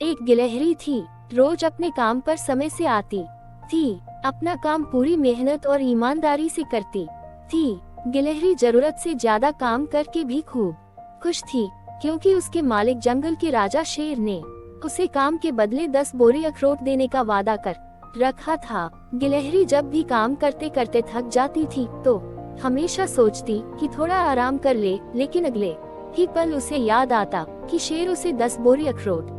एक गिलहरी थी, रोज अपने काम पर समय से आती थी, अपना काम पूरी मेहनत और ईमानदारी से करती थी। गिलहरी जरूरत से ज्यादा काम करके भी खूब खुश थी, क्योंकि उसके मालिक जंगल के राजा शेर ने उसे काम के बदले 10 बोरी अखरोट देने का वादा कर रखा था। गिलहरी जब भी काम करते करते थक जाती थी तो हमेशा सोचती कि थोड़ा आराम कर ले, लेकिन अगले ही पल उसे याद आता कि शेर उसे 10 बोरी अखरोट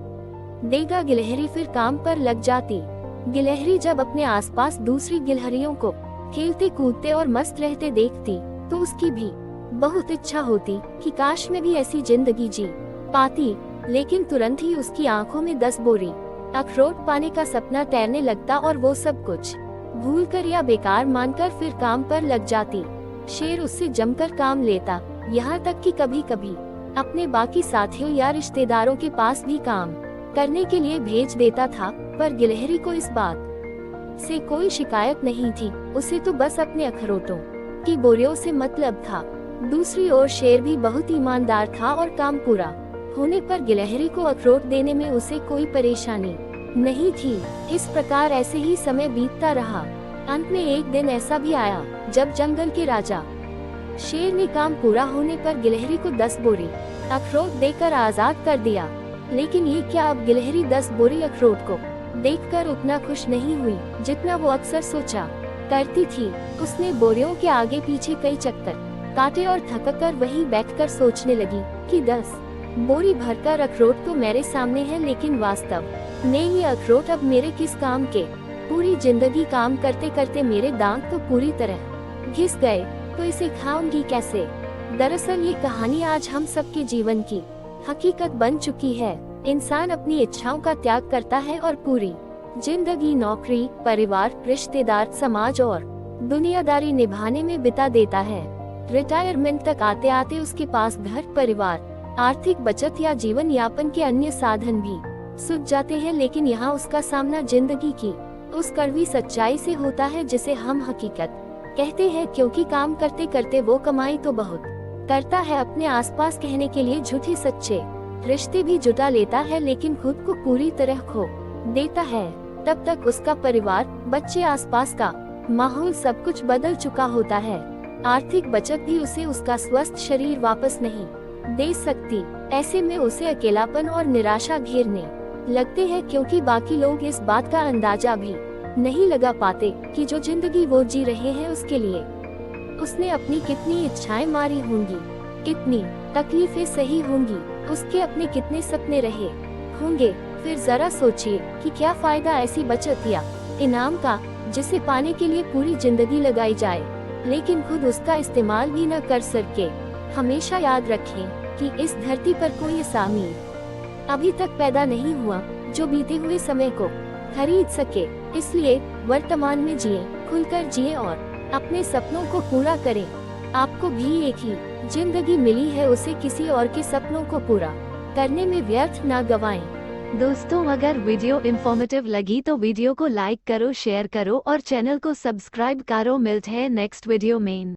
देगा। गिलहरी फिर काम पर लग जाती। गिलहरी जब अपने आसपास दूसरी गिलहरियों को खेलते कूदते और मस्त रहते देखती तो उसकी भी बहुत इच्छा होती कि काश मैं भी ऐसी जिंदगी जी पाती, लेकिन तुरंत ही उसकी आंखों में 10 बोरी अखरोट पाने का सपना तैरने लगता और वो सब कुछ भूलकर या बेकार मानकर फिर काम पर लग जाती। शेर उससे जमकर काम लेता, यहाँ तक कि कभी कभी अपने बाकी साथियों या रिश्तेदारों के पास भी काम करने के लिए भेज देता था, पर गिलहरी को इस बात से कोई शिकायत नहीं थी। उसे तो बस अपने अखरोटों की बोरियों से मतलब था। दूसरी ओर शेर भी बहुत ईमानदार था और काम पूरा होने पर गिलहरी को अखरोट देने में उसे कोई परेशानी नहीं थी। इस प्रकार ऐसे ही समय बीतता रहा। अंत में एक दिन ऐसा भी आया जब जंगल के राजा शेर ने काम पूरा होने पर गिलहरी को 10 बोरी अखरोट देकर आजाद कर दिया। लेकिन ये क्या, अब गिलहरी 10 बोरी अखरोट को देखकर उतना खुश नहीं हुई जितना वो अक्सर सोचा करती थी। उसने बोरियों के आगे पीछे कई चक्कर काटे और थककर वहीं बैठकर सोचने लगी कि 10 बोरी भरकर अखरोट तो मेरे सामने है, लेकिन वास्तव में ये अखरोट अब मेरे किस काम के। पूरी जिंदगी काम करते करते मेरे दांत तो पूरी तरह घिस गए, तो इसे खाऊंगी कैसे। दरअसल ये कहानी आज हम सबके जीवन की हकीकत बन चुकी है। इंसान अपनी इच्छाओं का त्याग करता है और पूरी जिंदगी नौकरी, परिवार, रिश्तेदार, समाज और दुनियादारी निभाने में बिता देता है। रिटायरमेंट तक आते आते उसके पास घर, परिवार, आर्थिक बचत या जीवन यापन के अन्य साधन भी सूझ जाते हैं, लेकिन यहाँ उसका सामना जिंदगी की उस कड़वी सच्चाई से होता है जिसे हम हकीकत कहते हैं। क्योंकि काम करते करते वो कमाई तो बहुत करता है, अपने आसपास कहने के लिए झूठे सच्चे रिश्ते भी जुटा लेता है, लेकिन खुद को पूरी तरह खो देता है। तब तक उसका परिवार, बच्चे, आसपास का माहौल सब कुछ बदल चुका होता है। आर्थिक बचत भी उसे उसका स्वस्थ शरीर वापस नहीं दे सकती। ऐसे में उसे अकेलापन और निराशा घेरने लगते हैं, क्योंकि बाकी लोग इस बात का अंदाजा भी नहीं लगा पाते कि जो जिंदगी वो जी रहे हैं उसके लिए उसने अपनी कितनी इच्छाएं मारी होंगी, कितनी तकलीफें सही होंगी, उसके अपने कितने सपने रहे होंगे। फिर जरा सोचिए कि क्या फायदा ऐसी बचत या इनाम का जिसे पाने के लिए पूरी जिंदगी लगाई जाए, लेकिन खुद उसका इस्तेमाल भी न कर सके। हमेशा याद रखें कि इस धरती पर कोई ऐसा अमीर अभी तक पैदा नहीं हुआ जो बीते हुए समय को खरीद सके। इसलिए वर्तमान में जिए, खुलकर जिए और अपने सपनों को पूरा करें। आपको भी एक ही जिंदगी मिली है, उसे किसी और के सपनों को पूरा करने में व्यर्थ ना गवाएं। दोस्तों, अगर वीडियो इंफॉर्मेटिव लगी तो वीडियो को लाइक करो, शेयर करो और चैनल को सब्सक्राइब करो। मिलते हैं नेक्स्ट वीडियो में।